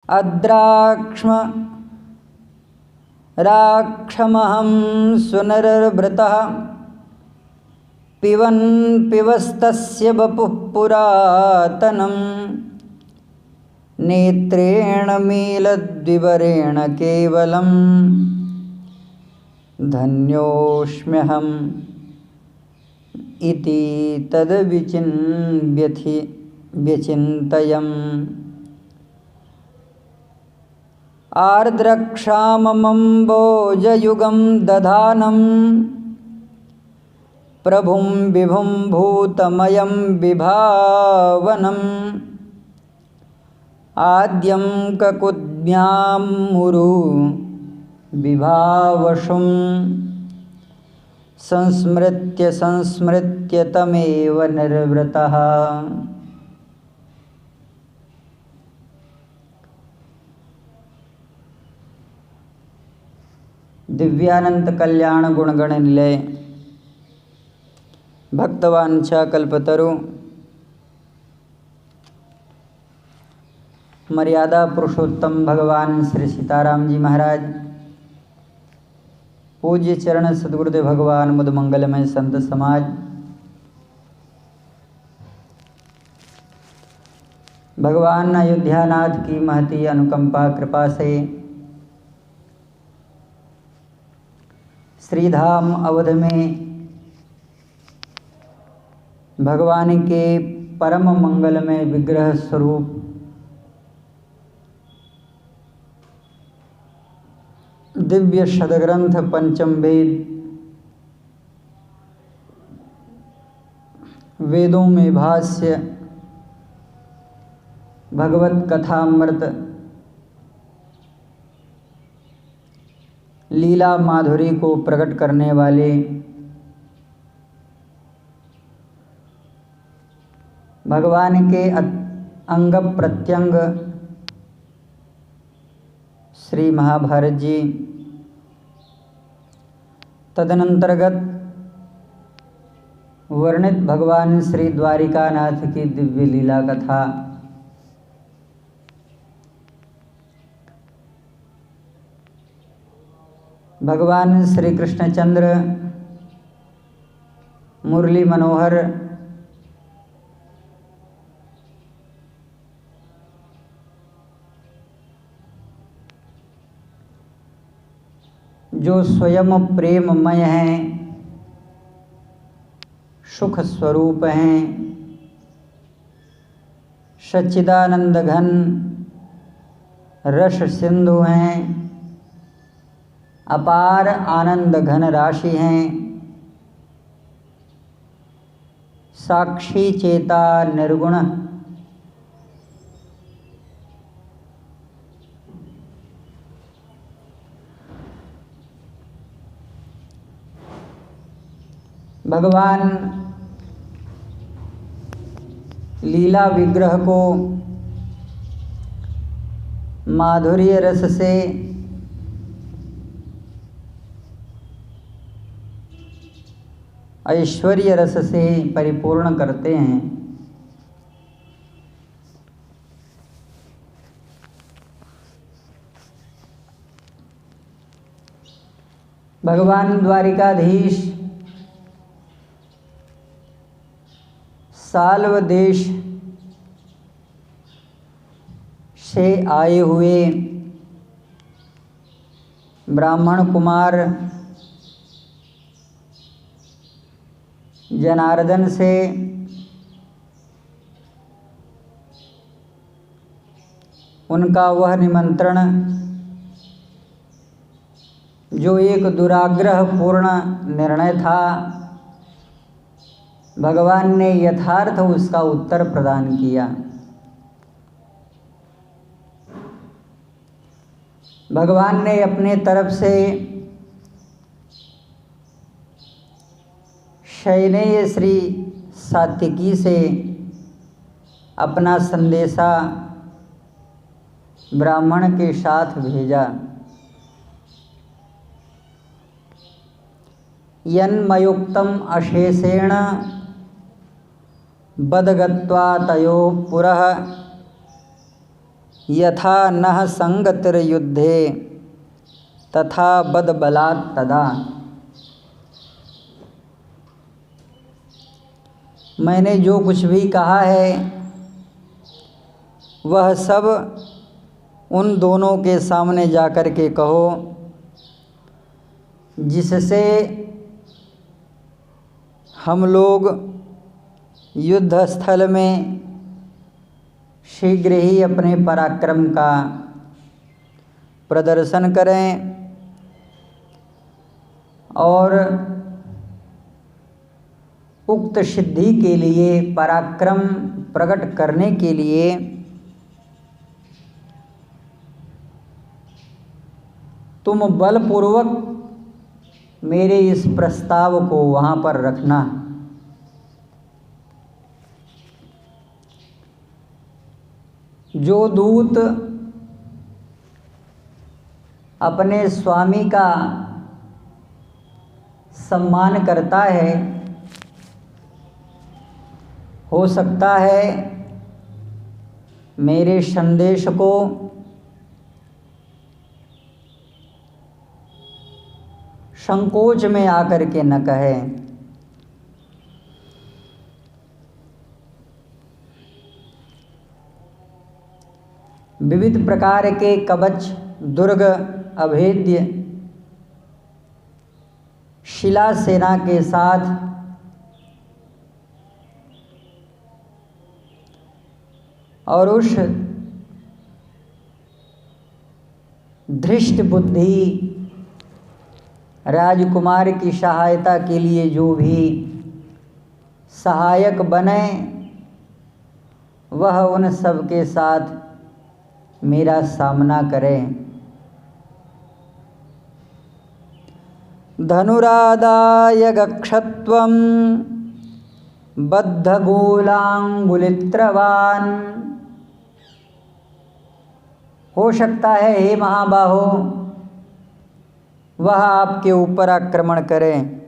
अद्राक्ष्म राक्षमहं सुनरव्रतः पिबन् पिबस्तस्य वपुः पुरातनं नेत्रेण मीलद्विवरेण केवलं धन्योऽस्म्यहम् इति व्यचिन्तयम् आर्द्रक्षाममम्बोजयुगं दधानं प्रभुं विभुं भूतमयं विभावनम् आद्यं ककुद्भ्यां मुरु विभावशुं संस्मृत्य संस्मृत्य तमेव निर्वृतः। दिव्यानंद कल्याण गुणगण निलय भक्तवांछा कल्पतरु मर्यादा पुरुषोत्तम भगवान श्री सीताराम जी महाराज, पूज्य चरण सद्गुरुदेव भगवान मुद मंगलमय संत समाज, भगवान अयोध्यानाथ की महती अनुकंपा कृपा से श्रीधाम अवध में भगवान के परम मंगलमय विग्रह स्वरूप दिव्य सदग्रंथ पंचम वेद, वेदों में भाष्य, भगवत कथामृत, लीला माधुरी को प्रकट करने वाले भगवान के अंग प्रत्यंग श्री महाभारत जी, तदनंतर्गत वर्णित भगवान श्री द्वारिकानाथ की दिव्य लीला कथा, भगवान श्री कृष्णचंद्र मुरली मनोहर जो स्वयं प्रेममय हैं, सुख स्वरूप हैं, सच्चिदानंद घन रस सिंधु हैं, अपार आनंद घन राशि हैं, साक्षी चेता निर्गुण भगवान लीला विग्रह को माधुर्य रस से ऐश्वर्य रस से परिपूर्ण करते हैं। भगवान द्वारिकाधीश साल्व देश से आए हुए ब्राह्मण कुमार जनार्दन से उनका वह निमंत्रण जो एक दुराग्रह पूर्ण निर्णय था, भगवान ने यथार्थ उसका उत्तर प्रदान किया। भगवान ने अपने तरफ से शयनेय श्री सात्विकी से अपना संदेशा ब्राह्मण के साथ भेजा। यन्मयुक्तम अशेषेण बदगत्वा तयो पुरः यथा नः संगतिर्युद्धे तथा बदबलात् तदा। मैंने जो कुछ भी कहा है वह सब उन दोनों के सामने जाकर के कहो, जिससे हम लोग युद्ध स्थल में शीघ्र ही अपने पराक्रम का प्रदर्शन करें और उक्त सिद्धि के लिए, पराक्रम प्रकट करने के लिए तुम बलपूर्वक मेरे इस प्रस्ताव को वहाँ पर रखना। जो दूत अपने स्वामी का सम्मान करता है, हो सकता है मेरे संदेश को संकोच में आकर के न कहे। विविध प्रकार के कवच, दुर्ग, अभेद्य शिला सेना के साथ और उस धृष्ट बुद्धि राजकुमार की सहायता के लिए जो भी सहायक बने, वह उन सब के साथ मेरा सामना करें। धनुरादाय गक्षत्वं बद्धगोलांगुलित्रवान्। हो सकता है हे महाबाहो, वह आपके ऊपर आक्रमण करें।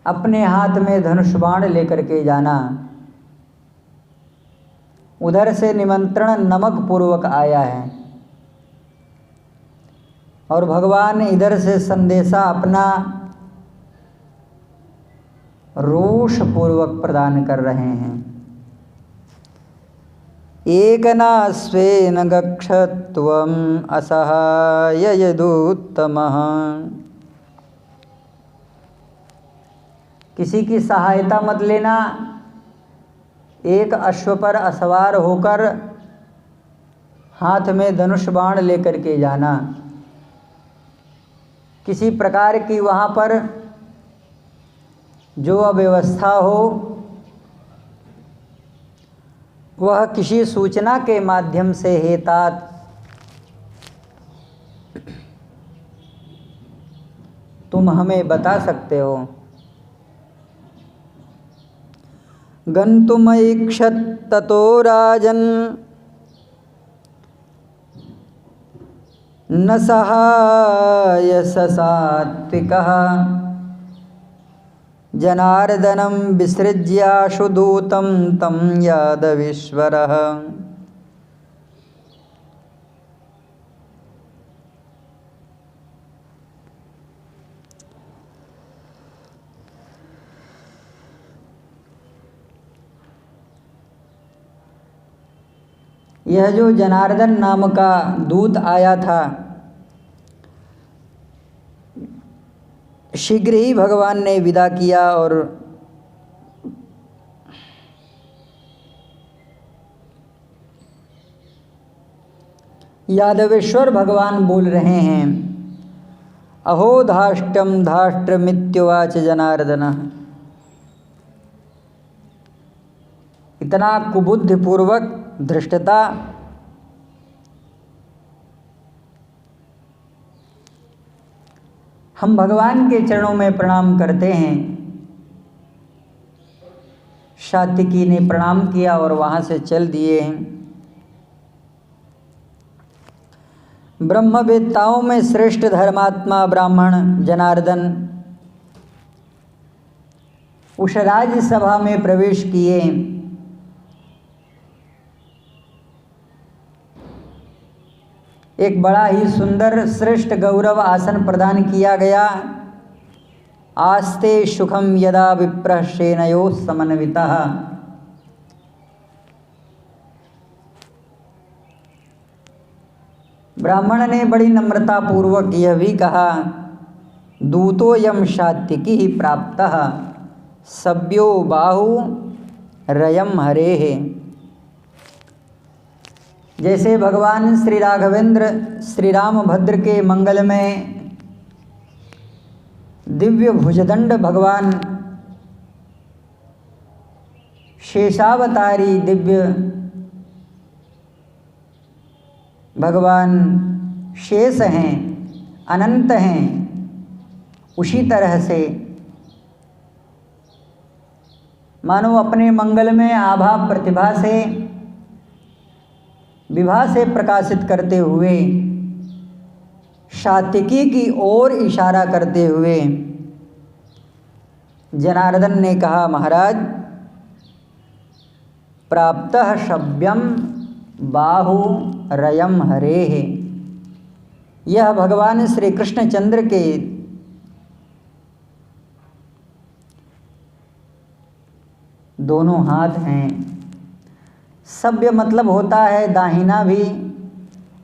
अपने हाथ में धनुष बाण लेकर के जाना। उधर से निमंत्रण नमक पूर्वक आया है और भगवान इधर से संदेशा अपना रोष पूर्वक प्रदान कर रहे हैं। एकनास्वेन गक्षत्वं असहाय यदुत्तमः। किसी की सहायता मत लेना। एक अश्व पर असवार होकर हाथ में धनुष बाण लेकर के जाना। किसी प्रकार की वहाँ पर जो अव्यवस्था हो, वह किसी सूचना के माध्यम से हेतात तुम हमें बता सकते हो। गन्तुमैक्षत ततो राजन् न सहाय सात्विकः। जनार्दनं विसृज्याशु दूतं तं यादवीश्वरः। यह जो जनार्दन नाम का दूत आया था, शीघ्र ही भगवान ने विदा किया और यादवेश्वर भगवान बोल रहे हैं, अहो धाष्टम धाष्ट्रमित्युवाच जनार्दनः। इतना कुबुद्धिपूर्वक धृष्टता, हम भगवान के चरणों में प्रणाम करते हैं। सात्विकी ने प्रणाम किया और वहाँ से चल दिए हैं। ब्रह्मवेत्ताओं में श्रेष्ठ धर्मात्मा ब्राह्मण जनार्दन उस राज्य सभा में प्रवेश किए एक बड़ा ही सुंदर श्रेष्ठ गौरव आसन प्रदान किया गया। आस्ते सुखम यदा विप्रः सेनयो समन्वितः। ब्राह्मण ने बड़ी नम्रता पूर्वक यह भी कहा, दूतोऽयं सात्विकी प्राप्तः सभ्यो बाहु रयम हरेः। जैसे भगवान श्री राघवेंद्र श्री रामभद्र के मंगल में दिव्य भुजदंड भगवान शेषावतारी दिव्य भगवान शेष हैं, अनंत हैं, उसी तरह से मानो अपने मंगल में आभा प्रतिभा से विभा से प्रकाशित करते हुए सात्विकी की ओर इशारा करते हुए जनार्दन ने कहा, महाराज प्राप्तः सभ्यम बाहु रयम हरेः। यह भगवान श्री कृष्णचंद्र के दोनों हाथ हैं। सभ्य मतलब होता है दाहिना भी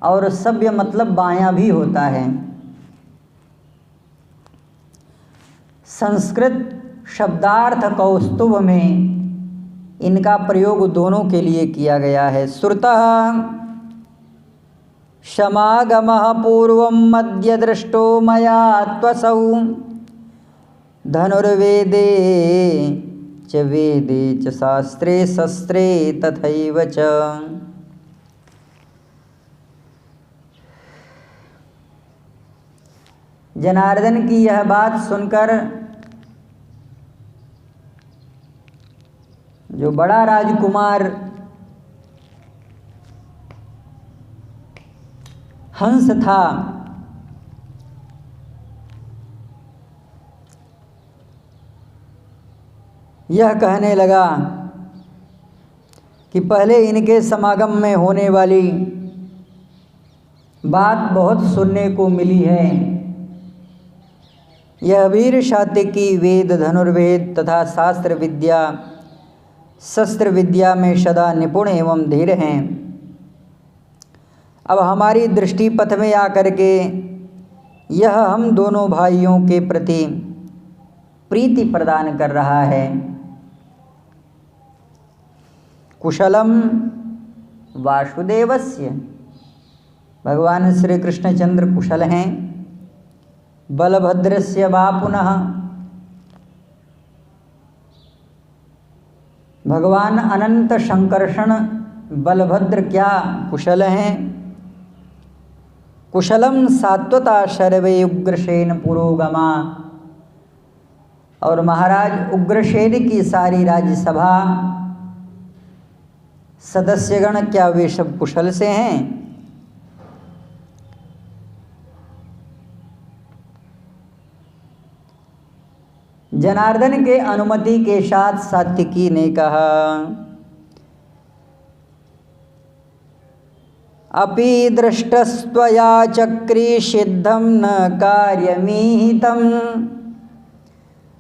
और सभ्य मतलब बायां भी होता है। संस्कृत शब्दार्थ कौस्तुभ में इनका प्रयोग दोनों के लिए किया गया है। श्रुतः समागमः पूर्वं मध्य दृष्टो मया त्वसौ धनुर्वेदे च वेदे च शास्त्रे शस्त्रे तथैव च। जनार्दन की यह बात सुनकर जो बड़ा राजकुमार हंस था यह कहने लगा कि पहले इनके समागम में होने वाली बात बहुत सुनने को मिली है। यह वीर सात्विकी वेद धनुर्वेद तथा शास्त्र विद्या शस्त्र विद्या में सदा निपुण एवं धीर हैं। अब हमारी दृष्टि पथ में आकर के यह हम दोनों भाइयों के प्रति प्रीति प्रदान कर रहा है। कुशलम वासुदेवस्य, भगवान श्री कृष्णचंद्र कुशल हैं। बलभद्रस्य वा पुनः, भगवान अनंत संकर्षण बलभद्र क्या कुशल हैं। कुशलम सात्वता सर्वे उग्रसेन पुरोगमा, और महाराज उग्रसेन की सारी राज्यसभा सदस्यगण क्या वे सब कुशल से हैं। जनार्दन के अनुमति के साथ सात्विकी ने कहा, अपि दृष्टस्त्वया चक्री सिद्धं न कार्यमीहितं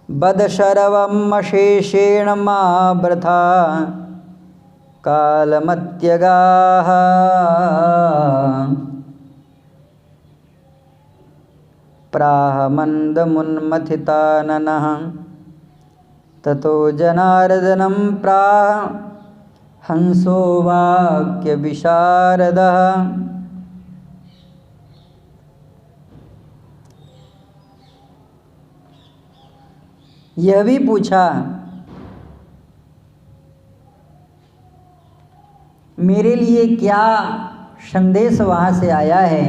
बद शर्वम् अशेषेण मा वृथा कालमत्यगाः। प्राह मंदमुन्मथिताननः ततो जनार्दनं प्राह हंसो वाक्य विशारदः। यह भी पूछा, मेरे लिए क्या संदेश वहाँ से आया है,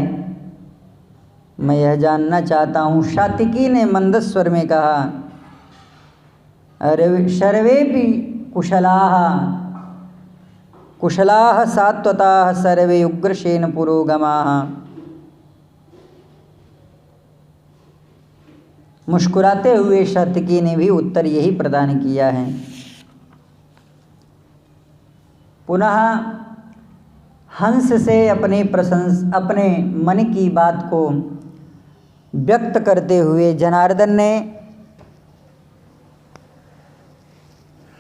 मैं यह जानना चाहता हूँ। सात्विकी ने मंद स्वर में कहा, अरे सर्वेपि कुशलाः कुशलाः सात्वताः सर्वे उग्रसेन पुरोगमाः। मुस्कुराते हुए सात्विकी ने भी उत्तर यही प्रदान किया है। पुनः हंस से अपने मन की बात को व्यक्त करते हुए जनार्दन ने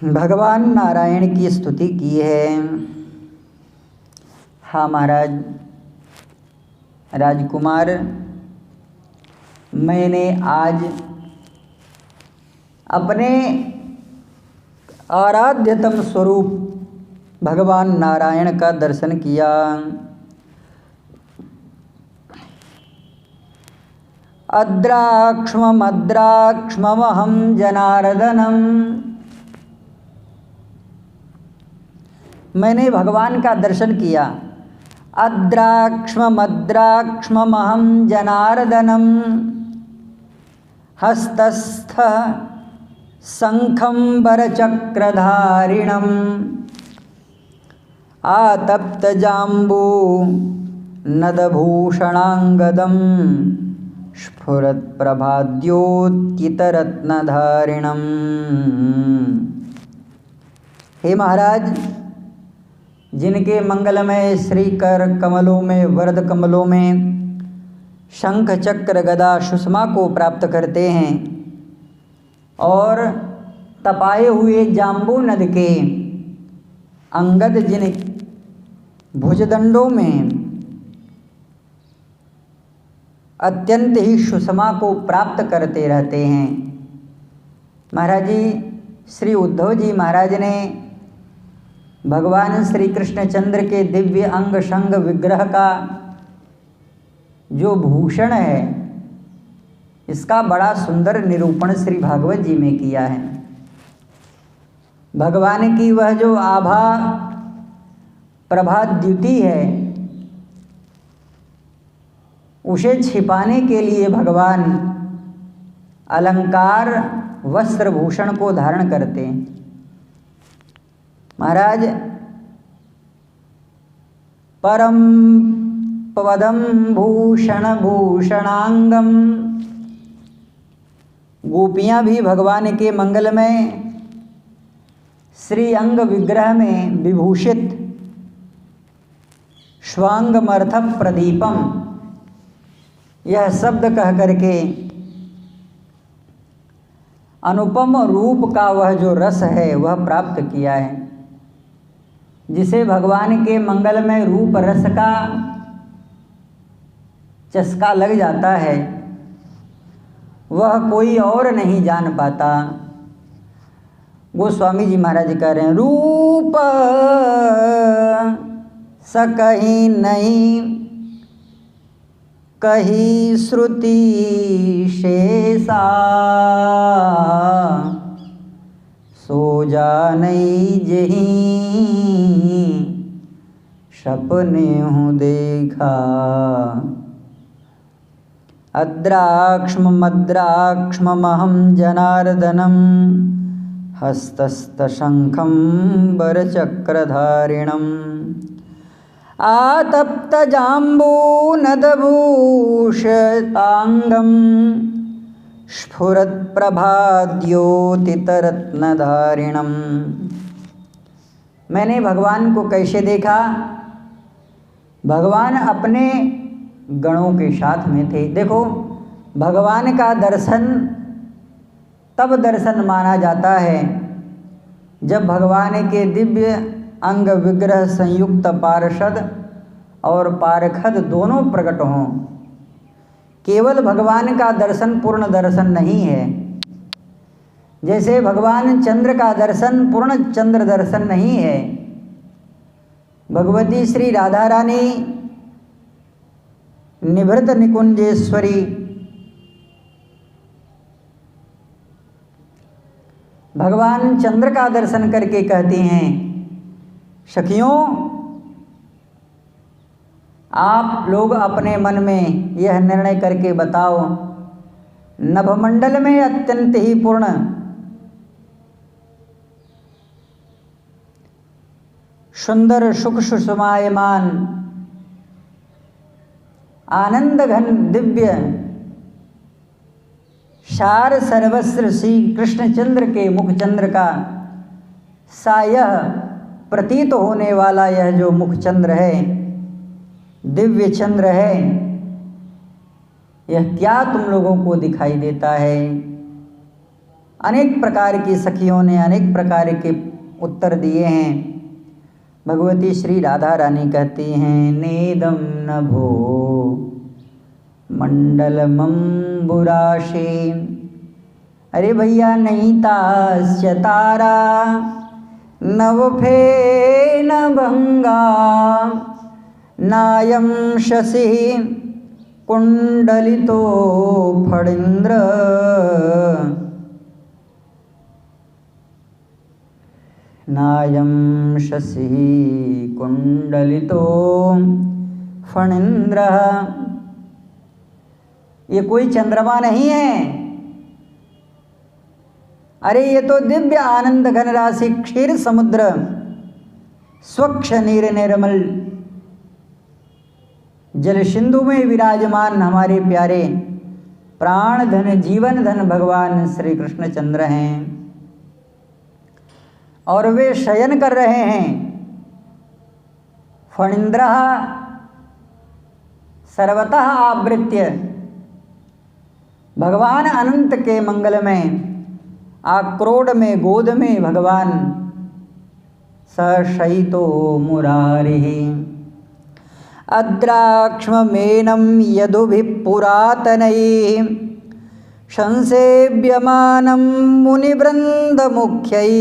भगवान नारायण की स्तुति की है। हाँ महाराज, राजकुमार, मैंने आज अपने आराध्यतम स्वरूप भगवान नारायण का दर्शन किया। अद्राक्ष्ममद्राक्ष्ममहं जनार्दनम, मैंने भगवान का दर्शन किया। अद्राक्ष्ममद्राक्ष्ममहं जनार्दनम हस्तस्थ शंखं वरचक्रधारिणम् आतप्तजाम्बू नदभूषणांगदं स्फुरत्प्रभाद्योतितरत्नधारिणम्। हे महाराज, जिनके मंगलमय श्री कर कमलों में, वरद कमलों में शंख चक्र गदा सुषमा को प्राप्त करते हैं और तपाए हुए जाम्बू नद के अंगद जिन भुजदंडों में अत्यंत ही सुषमा को प्राप्त करते रहते हैं। महाराज जी, श्री उद्धव जी महाराज ने भगवान श्री कृष्णचंद्र के दिव्य अंग संग विग्रह का जो भूषण है, इसका बड़ा सुंदर निरूपण श्री भागवत जी में किया है। भगवान की वह जो आभा प्रभा द्युति है, उसे छिपाने के लिए भगवान अलंकार वस्त्र भूषण को धारण करते हैं। महाराज, परम पदम भूषण भूषणांगम, गोपियां भी भगवान के मंगलमय श्री अंग विग्रह में विभूषित स्वांगमर्थ प्रदीपम, यह शब्द कह करके अनुपम रूप का वह जो रस है वह प्राप्त किया है। जिसे भगवान के मंगलमय रूप रस का चस्का लग जाता है, वह कोई और नहीं जान पाता। गोस्वामी जी महाराज कह रहे हैं, रूप स कहीं नहीं कही श्रुति शेषा, सो जानई जहीं सपने हूँ देखा। अद्राक्ष्ममद्राक्ष्ममहं जनार्दनम हस्तस्थशंखं वरचक्रधारिणम् आतप्तजाम्बूनदभूषितांगं स्फुरत्प्रभाद्योतितरत्नधारिणम्। मैंने भगवान को कैसे देखा? भगवान अपने गणों के साथ में थे। देखो, भगवान का दर्शन तब दर्शन माना जाता है जब भगवान के दिव्य अंग विग्रह संयुक्त पार्षद और पारखद दोनों प्रकट हों। केवल भगवान का दर्शन पूर्ण दर्शन नहीं है। जैसे भगवान चंद्र का दर्शन पूर्ण चंद्र दर्शन नहीं है। भगवती श्री राधा रानी निभृत निकुंजेश्वरी भगवान चंद्र का दर्शन करके कहती हैं, सखियों, आप लोग अपने मन में यह निर्णय करके बताओ, नभमंडल में अत्यंत ही पूर्ण सुंदर सुख सुषमायमान आनंद घन दिव्य सार सर्वस्व श्री कृष्णचंद्र के मुखचंद्र का सा यह प्रतीत होने वाला यह जो मुखचंद्र है, दिव्य चंद्र है, यह क्या तुम लोगों को दिखाई देता है? अनेक प्रकार की सखियों ने अनेक प्रकार के उत्तर दिए हैं। भगवती श्री राधा रानी कहती हैं, नेदम नभो मंडलमंबुराशे। अरे भैया, नहीं तास्य तारा नवफेन भंगा, नायम शशि कुंडलितो फणींद्र। नायम शशि कुंडलितो फणींद्र। ये कोई चंद्रमा नहीं है। अरे ये तो दिव्य आनंद घन राशि क्षीर समुद्र, स्वच्छ नीर निर्मल जल सिंधु में विराजमान हमारे प्यारे प्राण धन जीवन धन भगवान श्री कृष्ण चंद्र हैं। और वे शयन कर रहे हैं। फणींद्र सर्वतः आवृत्य। भगवान अनंत के मंगल में आक्रोड में गोद में भगवान सशयितो मुरारिः। अद्राक्ष्ममेनं यदुभिः पुरातनैः संसेव्यमानं मुनिवृन्दमुख्यैः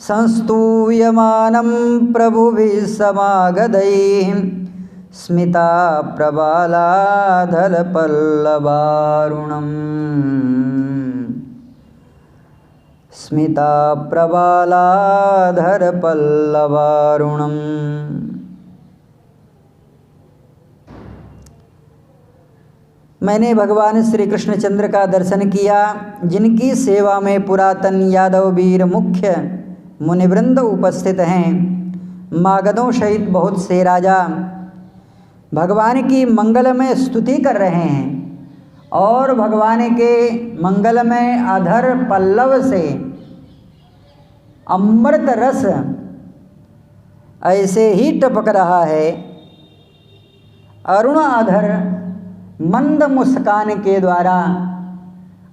संस्तूयमानं प्रभुभिः समागतैः स्मिता प्रबालाधलपल्लवारुणम्। स्मिता प्रबालाधरपल्लवारुणम्। मैंने भगवान श्री कृष्णचंद्र का दर्शन किया, जिनकी सेवा में पुरातन यादव वीर मुख्य मुनिवृंद उपस्थित हैं। मागधों सहित बहुत से राजा भगवान की मंगलमय स्तुति कर रहे हैं और भगवान के मंगलमय अधर पल्लव से अमृत रस ऐसे ही टपक रहा है। अरुण अधर मंद मुस्कान के द्वारा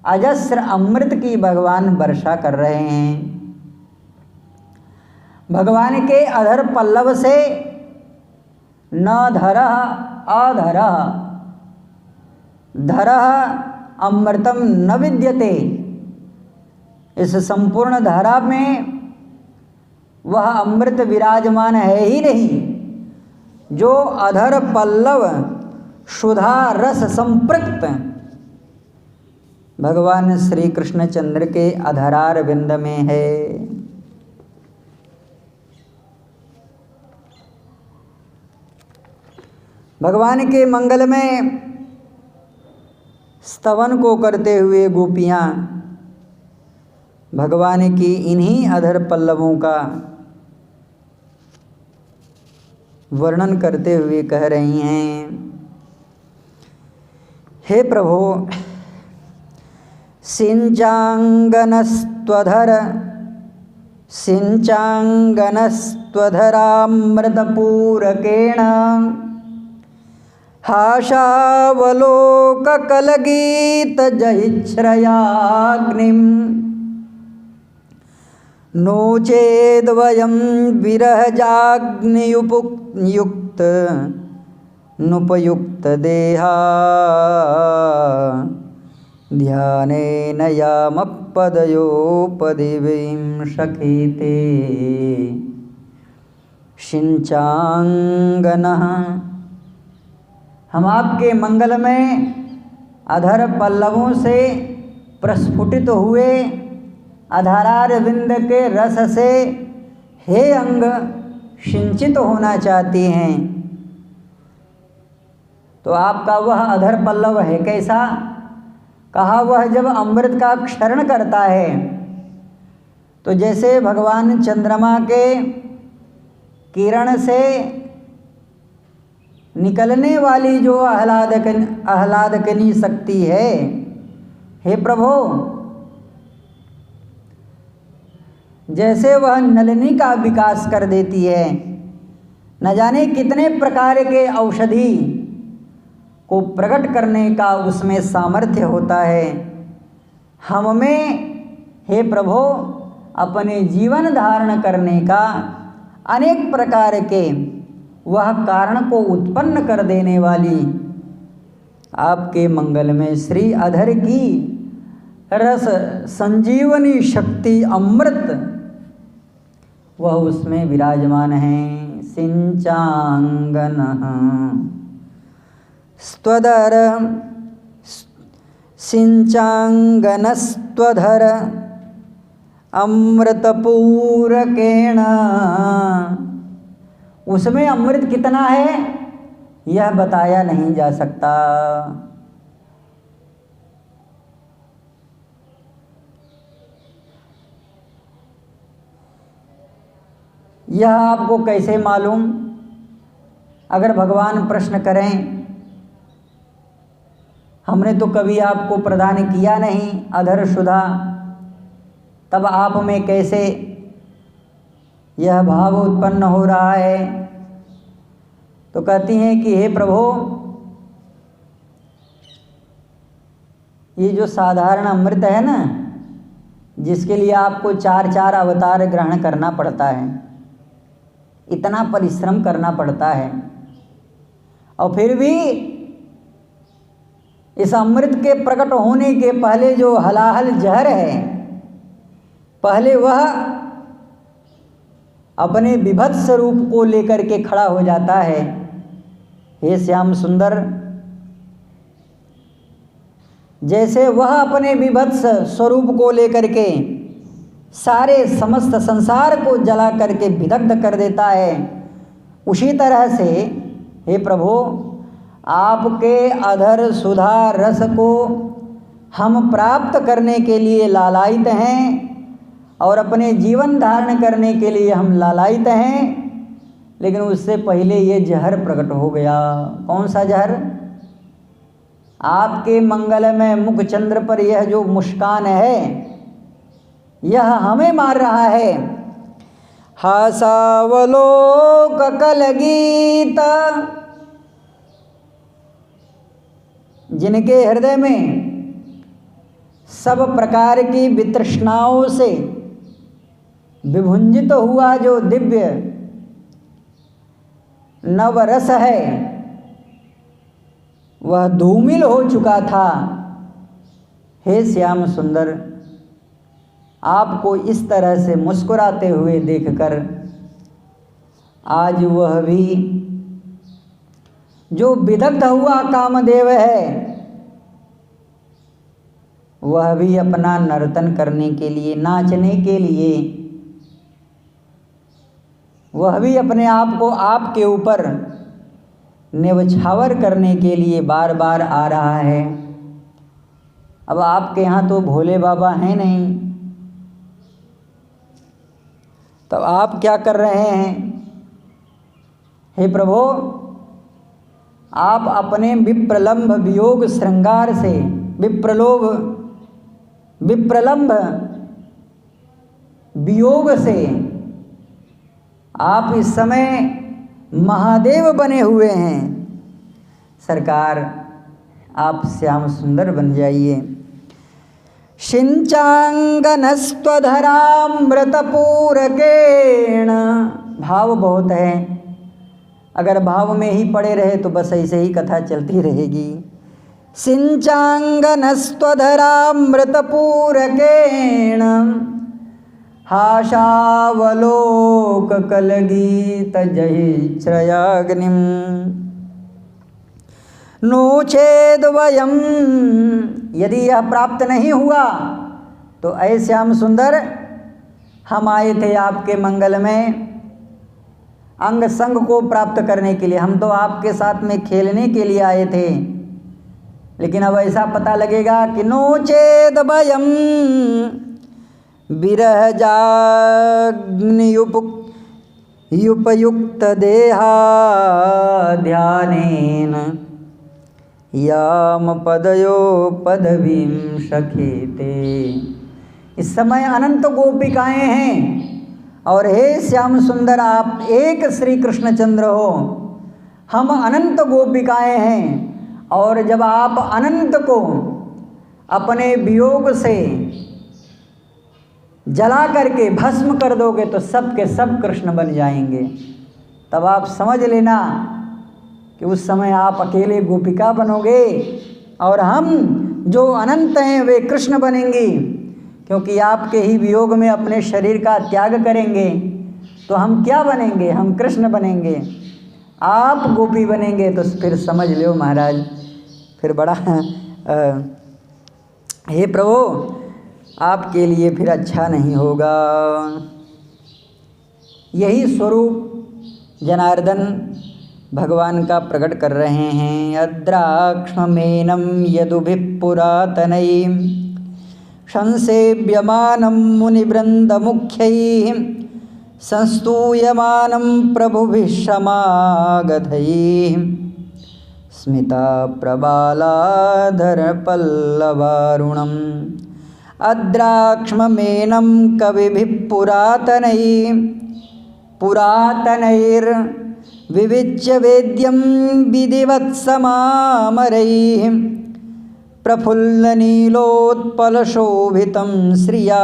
अजस्र अमृत की भगवान वर्षा कर रहे हैं। भगवान के अधर पल्लव से न धरः अधरः धरः अमृतम न विद्यते। इस संपूर्ण धारा में वह अमृत विराजमान है ही नहीं, जो अधर पल्लव सुधा रस संपृक्त भगवान श्री कृष्णचंद्र के अधरार बिंद में है। भगवान के मंगल में स्तवन को करते हुए गोपियाँ भगवान की इन्हीं अधर पल्लवों का वर्णन करते हुए कह रही हैं, हे प्रभु, सिंचांगनस्त्वधर सिंचांगनस्त्वधरामृतपूरकेण हाशावलोककलगीतजहिच्छ्रयाग्निं नो चेद्वयं विरहजाग्नियुक्त नुपयुक्तदेहा ध्यानेन यामपदयोपदिवीं सखीते सिंचांगनः। हम आपके मंगल में अधर पल्लवों से प्रस्फुटित हुए अधरार बिंद के रस से हे अंग सिंचित होना चाहती हैं। तो आपका वह अधर पल्लव है कैसा? कहा वह जब अमृत का क्षरण करता है तो जैसे भगवान चंद्रमा के किरण से निकलने वाली जो आह्लादकनी शक्ति है, हे प्रभु, जैसे वह नलिनी का विकास कर देती है, न जाने कितने प्रकार के औषधि को प्रकट करने का उसमें सामर्थ्य होता है। हम में हे प्रभु अपने जीवन धारण करने का अनेक प्रकार के वह कारण को उत्पन्न कर देने वाली आपके मंगल में श्री अधर की रस संजीवनी शक्ति अमृत वह उसमें विराजमान है। सिंचांगन स्वधर सिंचांगनस्त्वधर अमृतपूरकेण, उसमें अमृत कितना है यह बताया नहीं जा सकता। यह आपको कैसे मालूम? अगर भगवान प्रश्न करें हमने तो कभी आपको प्रदान किया नहीं अधर सुधा, तब आप में कैसे यह भाव उत्पन्न हो रहा है? तो कहती हैं कि हे प्रभु ये जो साधारण अमृत है ना, जिसके लिए आपको 4 अवतार ग्रहण करना पड़ता है, इतना परिश्रम करना पड़ता है, और फिर भी इस अमृत के प्रकट होने के पहले जो हलाहल जहर है, पहले वह अपने विभत्स रूप को लेकर के खड़ा हो जाता है। हे श्याम सुंदर, जैसे वह अपने विभत्स स्वरूप को लेकर के सारे समस्त संसार को जला करके विदग्ध कर देता है, उसी तरह से हे प्रभु आपके अधर सुधा रस को हम प्राप्त करने के लिए लालायित हैं, और अपने जीवन धारण करने के लिए हम लालायित हैं, लेकिन उससे पहले ये जहर प्रकट हो गया। कौन सा जहर? आपके मंगल में मुख चंद्र पर यह जो मुस्कान है यह हमें मार रहा है। हासावलोक कलगीत, जिनके हृदय में सब प्रकार की वितृष्णाओं से विभुंजित हुआ जो दिव्य नवरस है वह धूमिल हो चुका था। हे श्याम सुंदर, आपको इस तरह से मुस्कुराते हुए देखकर आज वह भी जो विदग्ध हुआ कामदेव है वह भी अपना नर्तन करने के लिए, नाचने के लिए, वह भी अपने आप को आपके ऊपर न्यौछावर करने के लिए बार बार आ रहा है। अब आपके यहाँ तो भोले बाबा हैं नहीं, तो आप क्या कर रहे हैं? हे प्रभु, आप अपने विप्रलंब वियोग श्रृंगार से, विप्रलंब वियोग से आप इस समय महादेव बने हुए हैं। सरकार आप श्याम सुंदर बन जाइए। सिंचांगनस्त्वधरामृतपूरकेण, भाव बहुत है, अगर भाव में ही पड़े रहे तो बस ऐसे ही कथा चलती रहेगी। सिंचांगनस्त्वधरामृतपूरकेण हाशावलोक कलगीत जहिश्रयाग्निम नोचेद वयम, यदि यह प्राप्त नहीं हुआ तो ऐ श्याम सुंदर हम आए थे आपके मंगल में अंग संग को प्राप्त करने के लिए, हम तो आपके साथ में खेलने के लिए आए थे, लेकिन अब ऐसा पता लगेगा कि नोचेद वयम विरह जाग्नियुपयुक्त देहा ध्यानेन याम पदयो पदवीं सखेते। इस समय अनंत गोपिकाएं हैं, और हे श्याम सुंदर आप एक श्री कृष्णचंद्र हो, हम अनंत गोपिकाएं हैं, और जब आप अनंत को अपने वियोग से जला करके भस्म कर दोगे तो सब के सब कृष्ण बन जाएंगे। तब आप समझ लेना कि उस समय आप अकेले गोपिका बनोगे और हम जो अनंत हैं वे कृष्ण बनेंगे, क्योंकि आपके ही वियोग में अपने शरीर का त्याग करेंगे। तो हम क्या बनेंगे? हम कृष्ण बनेंगे, आप गोपी बनेंगे। तो फिर समझ लो महाराज, फिर बड़ा हे प्रभु आपके लिए फिर अच्छा नहीं होगा। यही स्वरूप जनार्दन भगवान का प्रकट कर रहे हैं। अद्राक्ष्ममेनं यदुभिः पुरातनैः संसेव्यमानं मुनिवृन्दमुख्यैः संस्तूयमानं प्रभुभिः समागतैः स्मिताप्रबालाधरपल्लवारुणम् अद्राक्ष्ममेनं कविभिः पुरातनैर्विविच्य वेद्यं विधिवत्समामरैः प्रफुल्लनीलोत्पलशोभितं श्रिया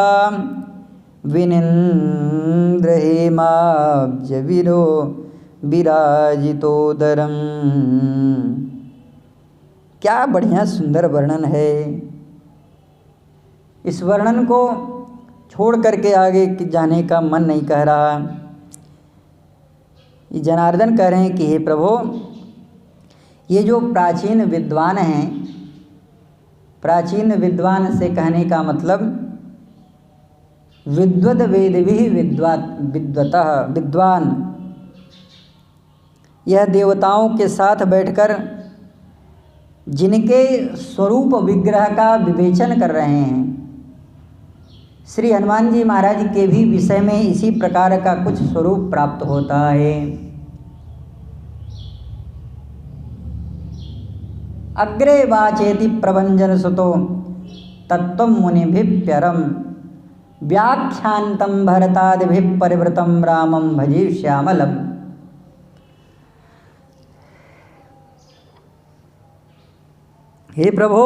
विनिन्द्रहेमाब्जविरो विराजितोदरम्। क्या बढ़िया सुंदर वर्णन है। इस वर्णन को छोड़ करके आगे जाने का मन नहीं कह रहा। ये जनार्दन कह रहे हैं कि हे प्रभु, ये जो प्राचीन विद्वान हैं, प्राचीन विद्वान से कहने का मतलब विद्वद वेदभिः विद्वतः विद्वान, यह देवताओं के साथ बैठकर जिनके स्वरूप विग्रह का विवेचन कर रहे हैं, श्री हनुमान जी महाराज के भी विषय में इसी प्रकार का कुछ स्वरूप प्राप्त होता है। अग्रे वाचेति प्रभंजन सुतो तत्त्वं मुनिभिः प्यरम व्याख्यान्तं भरतादिभिः परिवृतं रामं भजे श्यामलम्। हे प्रभु,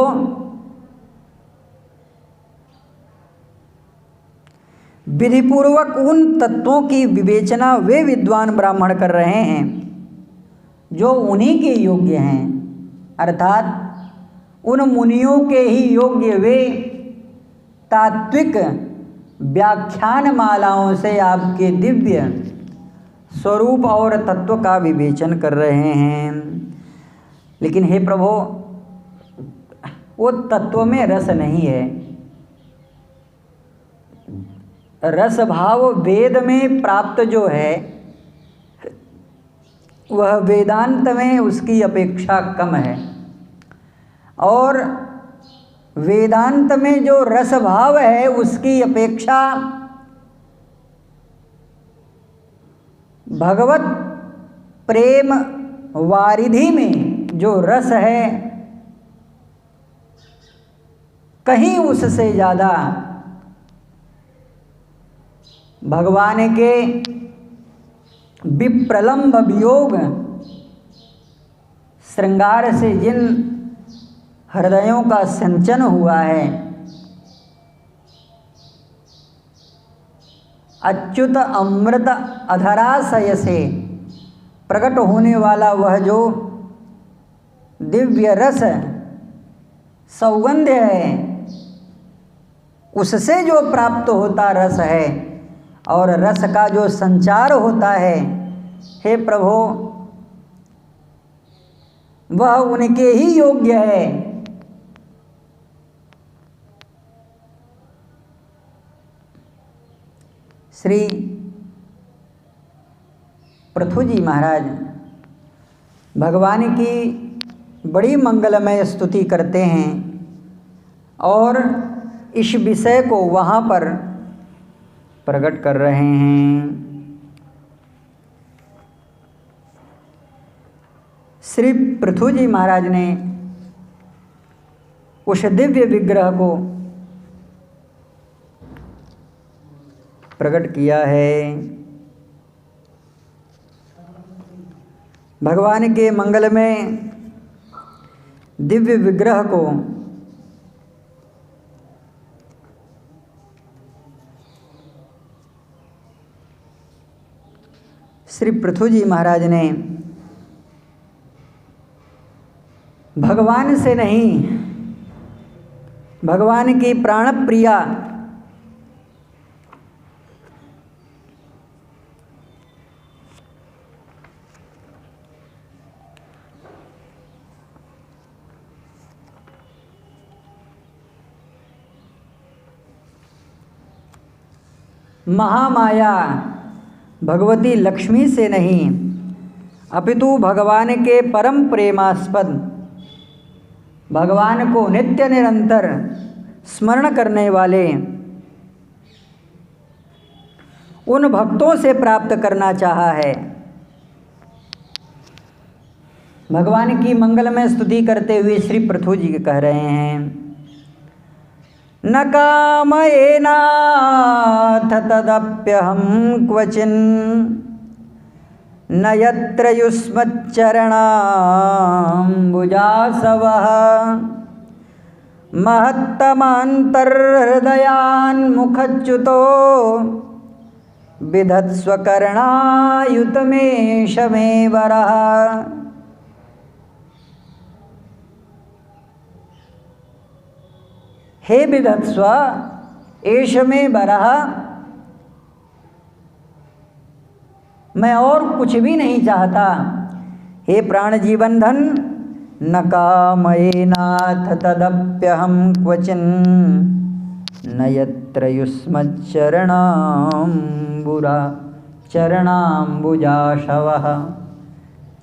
विधिपूर्वक उन तत्वों की विवेचना वे विद्वान ब्राह्मण कर रहे हैं जो उन्हीं के योग्य हैं, अर्थात उन मुनियों के ही योग्य वे तात्विक व्याख्यान मालाओं से आपके दिव्य स्वरूप और तत्व का विवेचन कर रहे हैं। लेकिन हे प्रभु, वो तत्व में रस नहीं है। रस भाव वेद में प्राप्त जो है वह वेदांत में उसकी अपेक्षा कम है, और वेदांत में जो रस भाव है उसकी अपेक्षा भगवत प्रेम वारिधि में जो रस है कहीं उससे ज़्यादा भगवान के विप्रलंब वियोग श्रृंगार से जिन हृदयों का सिंचन हुआ है, अच्युत अमृत अधराशय से प्रकट होने वाला वह जो दिव्य रस सौगंध है, उससे जो प्राप्त होता रस है और रस का जो संचार होता है, हे प्रभु, वह उनके ही योग्य है। श्री पृथु जी महाराज भगवान की बड़ी मंगलमय स्तुति करते हैं और इस विषय को वहाँ पर प्रकट कर रहे हैं। श्री पृथु जी महाराज ने उस दिव्य विग्रह को प्रकट किया है। भगवान के मंगल में दिव्य विग्रह को श्री पृथु जी महाराज ने भगवान से नहीं, भगवान की प्राण प्रिया महामाया भगवती लक्ष्मी से नहीं, अपितु भगवान के परम प्रेमास्पद, भगवान को नित्य निरंतर स्मरण करने वाले उन भक्तों से प्राप्त करना चाहा है। भगवान की मंगलमय स्तुति करते हुए श्री पृथु जी कह रहे हैं, न कामयेनाथ तदप्यहं क्वचिन् न यत्र युष्मच्चरणाम्बुजासवः महत्तमान्तर्हृदयान्मुखच्युतो बिधत्स्वकर्णायुतमेष मे वरः। हे विधत्स्व एष मे वरः, मैं और कुछ भी नहीं चाहता। हे प्राण जीवन धन, न कामयेनाथ तदप्यहं क्वचिन् न यत्र चरणाम्बुजाशवः।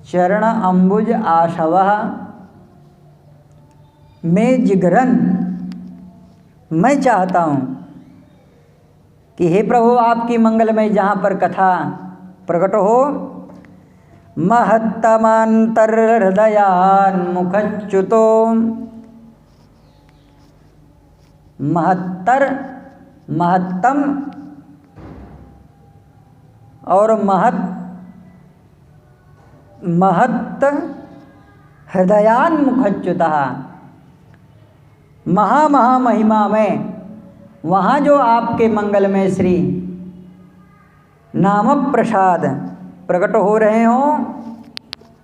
चरण अम्बुज आशवः में जिगरन मैं चाहता हूँ कि हे प्रभु आपकी मंगलमय जहाँ पर कथा प्रकट हो, महत्तमान्तर्हृदयान्मुखच्युतो, महत्तर महत्तम और महत्त हृदयान्मुखच्युतः, महामहिमा में वहाँ जो आपके मंगलमय श्री नाम प्रसाद प्रकट हो रहे हों,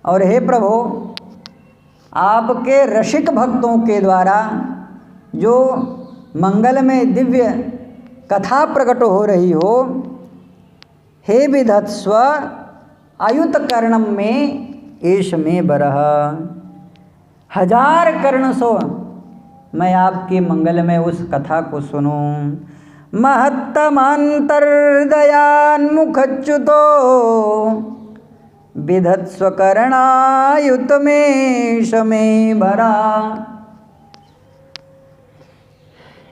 और हे प्रभु आपके रसिक भक्तों के द्वारा जो मंगलमय दिव्य कथा प्रकट हो रही हो, हे विधत्स्व आयुत कर्णम में एष में बरह। 1000 कर्ण सो मैं आपके मंगल में उस कथा को सुनूं। महत्तमान्तर्हृदयान्मुखच्युतो बिधत्स्वकर्णायुतमेष मे वरः।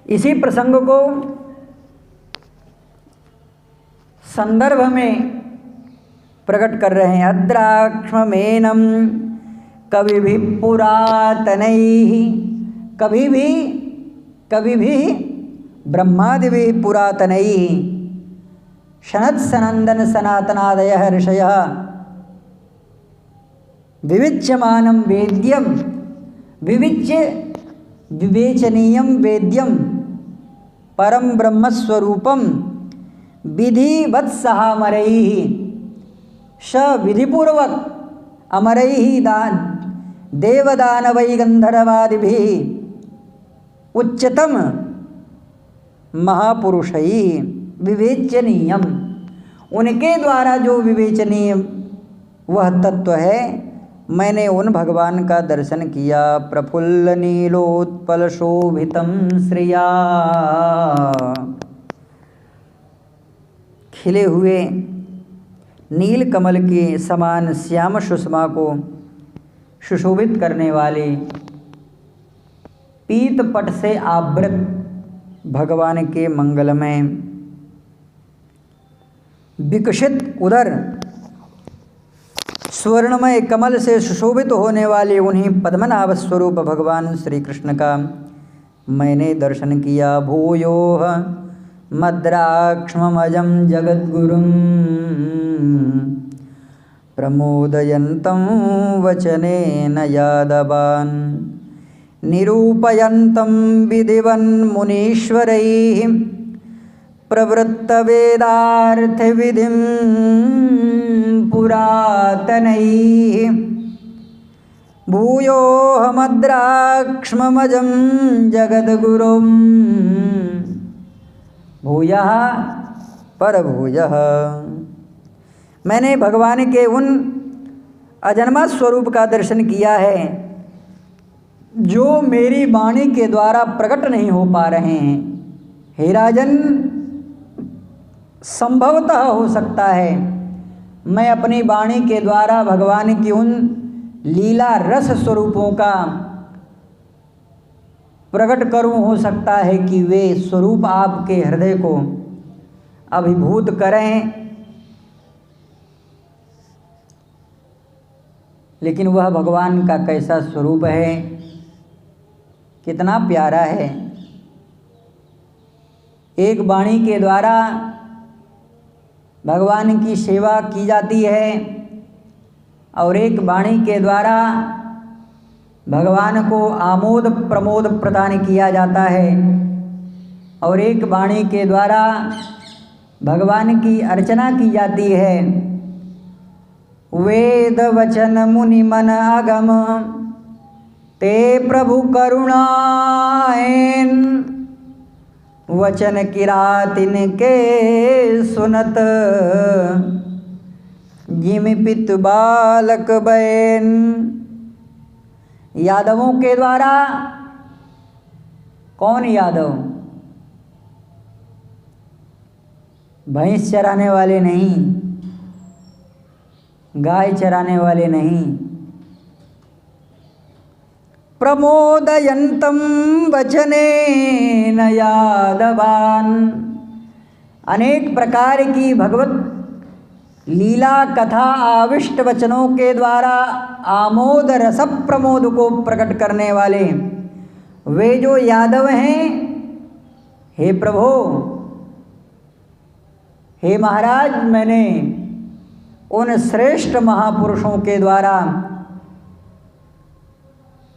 इसी प्रसंग को संदर्भ में प्रकट कर रहे हैं। अद्राक्ष्ममेनं कविभिः पुरातनैः, कभी भी ब्रह्मादिभिः पुरातनैः सनत्सनन्दन सनातनादयः ऋषयः विविच्यमानं वेद्यं विविच्य विवेचनीयं वेद्यं परम ब्रह्मस्वरूपं विधिवत्सहामरैः स विधिपूर्वक अमरैः देवदानवै गंधर्वादिभिः उच्चतम महापुरुषैः विवेचनीयम, उनके द्वारा जो विवेचनीय वह तत्व है, मैंने उन भगवान का दर्शन किया। प्रफुल्ल नीलोत्पल शोभितं श्रिया, खिले हुए नील कमल के समान श्याम सुषमा को सुशोभित करने वाले पीत पट से आवृत भगवान के मंगलमय विकसित उदर स्वर्णमय कमल से सुशोभित होने वाले उन्हीं पद्मनाभ स्वरूप भगवान श्री कृष्ण का मैंने दर्शन किया। भूयोः मद्राक्ष्ममजं जगद्गुरुं प्रमोदयन्तं वचनेन यादवान् निरूपयन्तं विधिवन्मुनीश्वरैः प्रवृत्तवेदार्थविधिं पुरातनैः भूयोऽहमद्राक्ष्ममजं जगद्गुरुं भूयः परभूयः। मैंने भगवान के उन अजन्मा स्वरूप का दर्शन किया है जो मेरी वाणी के द्वारा प्रकट नहीं हो पा रहे हैं। हे राजन, संभवतः हो सकता है मैं अपनी वाणी के द्वारा भगवान की उन लीला रस स्वरूपों का प्रकट करूं। हो सकता है कि वे स्वरूप आपके हृदय को अभिभूत करें, लेकिन वह भगवान का कैसा स्वरूप है, कितना प्यारा है। एक वाणी के द्वारा भगवान की सेवा की जाती है और एक वाणी के द्वारा भगवान को आमोद प्रमोद प्रदान किया जाता है और एक वाणी के द्वारा भगवान की अर्चना की जाती है। वेद वचन मुनि मन आगम ते प्रभु करुणाएन वचन किरातिन के सुनत जिमि पित बालक बैन। यादवों के द्वारा, कौन यादव? भैंस चराने वाले नहीं, गाय चराने वाले नहीं। प्रमोदयन्तं वचनेन यादवान्, अनेक प्रकार की भगवत लीला कथा आविष्ट वचनों के द्वारा आमोद रस प्रमोद को प्रकट करने वाले वे जो यादव हैं, हे प्रभु, हे महाराज, मैंने उन श्रेष्ठ महापुरुषों के द्वारा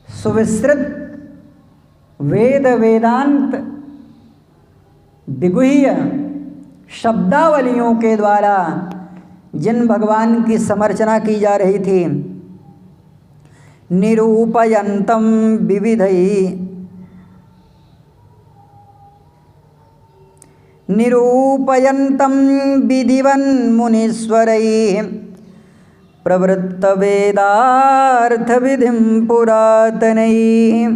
सुविस्तृत वेद वेदांत दिगुह्य शब्दावलियों के द्वारा जिन भगवान की समर्चना की जा रही थी, निरूपयन्तं विधिवन्मुनीश्वरैः प्रवृत्तवेदार्थविधिं पुरातनैः,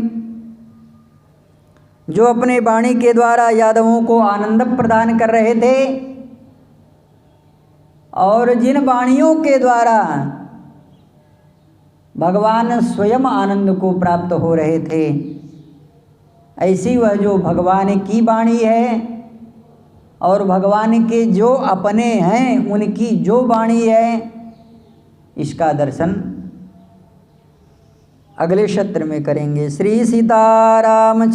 जो अपने वाणी के द्वारा यादवों को आनंद प्रदान कर रहे थे और जिन वाणियों के द्वारा भगवान स्वयं आनंद को प्राप्त हो रहे थे, ऐसी वह जो भगवान की वाणी है और भगवान के जो अपने हैं उनकी जो वाणी है, इसका दर्शन अगले सत्र में करेंगे। श्री सीताराम।